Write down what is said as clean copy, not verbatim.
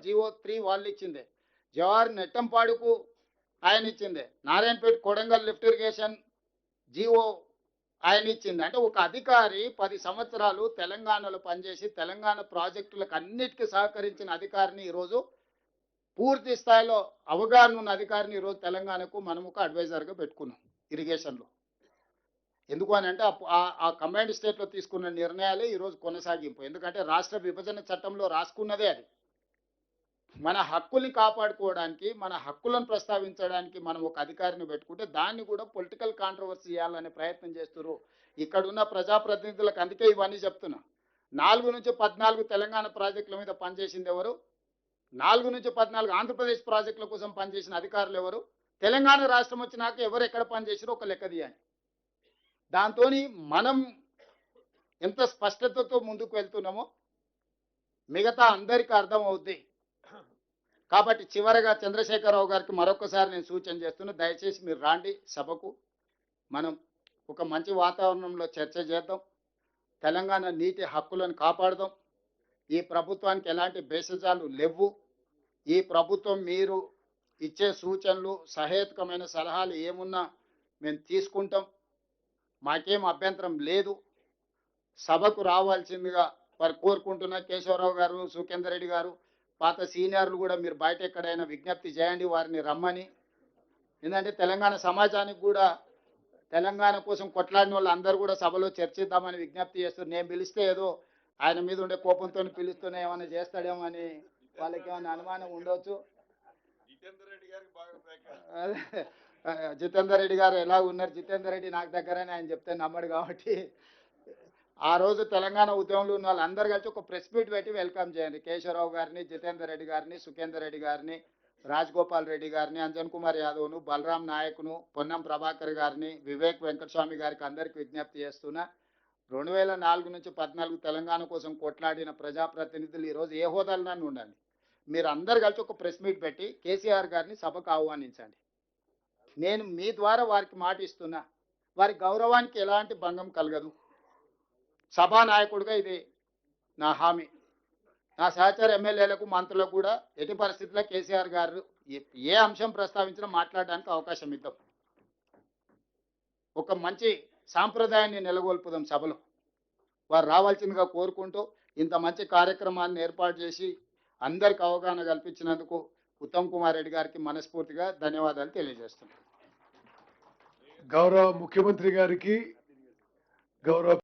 GO 3 వాళ్ళు ఇచ్చిందే, జవహర్ నెట్టంపాడుకు ఆయన ఇచ్చిందే, Narayanpet Kodangal lift irrigation GO ఆయన ఇచ్చింది. అంటే ఒక అధికారి 10 సంవత్సరాలు తెలంగాణలో పనిచేసి తెలంగాణ ప్రాజెక్టులకు అన్నిటికీ సహకరించిన అధికారిని ఈరోజు పూర్తి స్థాయిలో అవగాహన ఉన్న అధికారిని ఈరోజు తెలంగాణకు మనం ఒక అడ్వైజర్గా పెట్టుకున్నాం ఇరిగేషన్లో. ఎందుకు అని అంటే ఆ కంబైన్డ్ స్టేట్లో తీసుకున్న నిర్ణయాలే ఈరోజు కొనసాగింపు. ఎందుకంటే రాష్ట్ర విభజన చట్టంలో రాసుకున్నదే అది. మన హక్కుల్ని కాపాడుకోవడానికి, మన హక్కులను ప్రస్తావించడానికి మనం ఒక అధికారిని పెట్టుకుంటే దాన్ని కూడా పొలిటికల్ కాంట్రవర్సీ చేయాలనే ప్రయత్నం చేస్తున్నారు ఇక్కడున్న ప్రజాప్రతినిధులకు. అందుకే ఇవన్నీ చెప్తున్నా. 4 నుంచి 14 తెలంగాణ ప్రాజెక్టుల మీద పనిచేసింది ఎవరు? 4 నుంచి 14 ఆంధ్రప్రదేశ్ ప్రాజెక్టుల కోసం పనిచేసిన అధికారులు ఎవరు? తెలంగాణ రాష్ట్రం వచ్చినాక ఎవరు ఎక్కడ పనిచేసారో ఒక లెక్క తీయాలి. దాంతో మనం ఎంత స్పష్టతతో ముందుకు వెళ్తున్నామో మిగతా అందరికీ అర్థం అవుద్ది. కాబట్టి చివరగా చంద్రశేఖరరావు గారికి మరొకసారి నేను సూచన చేస్తున్నా, దయచేసి మీరు రాండి సభకు, మనం ఒక మంచి వాతావరణంలో చర్చ చేద్దాం, తెలంగాణ నీటి హక్కులను కాపాడదాం. ఈ ప్రభుత్వానికి ఎలాంటి భేషజాలు లేవు. ఈ ప్రభుత్వం మీరు ఇచ్చే సూచనలు, సహేతుకమైన సలహాలు ఏమున్నా మేము తీసుకుంటాం, మాకేం అభ్యంతరం లేదు. సభకు రావాల్సిందిగా వారు కోరుకుంటున్న కేశవరావు గారు, సుఖేందర్ రెడ్డి గారు, పాత సీనియర్లు కూడా మీరు బయట ఎక్కడైనా విజ్ఞప్తి చేయండి వారిని రమ్మని. ఎందుకంటే తెలంగాణ సమాజానికి కూడా తెలంగాణ కోసం కొట్లాడిన వాళ్ళు అందరూ కూడా సభలో చర్చిద్దామని విజ్ఞప్తి చేస్తారు. నేను పిలిస్తే ఏదో ఆయన మీద ఉండే కోపంతో పిలుస్తూనే ఏమైనా చేస్తాడేమో అని వాళ్ళకి ఏమైనా అనుమానం ఉండవచ్చు. జితేందర్ రెడ్డి గారు ఎలా ఉన్నారు? జితేందర్ రెడ్డి నాకు దగ్గరని ఆయన చెప్తే నమ్మడు. కాబట్టి ఆ రోజు తెలంగాణ ఉద్యమంలో ఉన్న వాళ్ళందరూ కలిసి ఒక ప్రెస్ మీట్ పెట్టి వెల్కమ్ చేయండి. కేశవరావు గారిని, జితేందర్ రెడ్డి గారిని, సుఖేందర్ రెడ్డి గారిని, రాజగోపాల్ రెడ్డి గారిని, అంజన్ కుమార్ యాదవ్ను, బలరాం నాయక్ను, పొన్నం ప్రభాకర్ గారిని, వివేక్ వెంకటస్వామి గారికి అందరికీ విజ్ఞప్తి చేస్తున్నా. 2004 నుంచి 14 తెలంగాణ కోసం కొట్లాడిన ప్రజాప్రతినిధులు ఈరోజు ఏ హోదాలన్నా ఉండండి, మీరు అందరు కలిసి ఒక ప్రెస్ మీట్ పెట్టి కేసీఆర్ గారిని సభకు ఆహ్వానించండి. నేను మీ ద్వారా వారికి మాట ఇస్తున్నా, వారి గౌరవానికి ఎలాంటి భంగం కలగదు. సభానాయకుడిగా ఇది నా హామీ. నా సహచర ఎమ్మెల్యేలకు, మంత్రులకు కూడా ఎట్టి పరిస్థితుల్లో కేసీఆర్ గారు ఏ అంశం ప్రస్తావించినా మాట్లాడడానికి అవకాశం ఇద్దాం. ఒక మంచి సాంప్రదాయాన్ని నెలకొల్పుదాం సభలో. వారు రావాల్సిందిగా కోరుకుంటూ ఇంత మంచి కార్యక్రమాన్ని ఏర్పాటు చేసి అందరికి అవగాహన కల్పించినందుకు ఉత్తమ్ కుమార్ రెడ్డి గారికి మనస్ఫూర్తిగా ధన్యవాదాలు తెలియజేస్తున్నాను. గౌరవ ముఖ్యమంత్రి గారికి, గౌరవ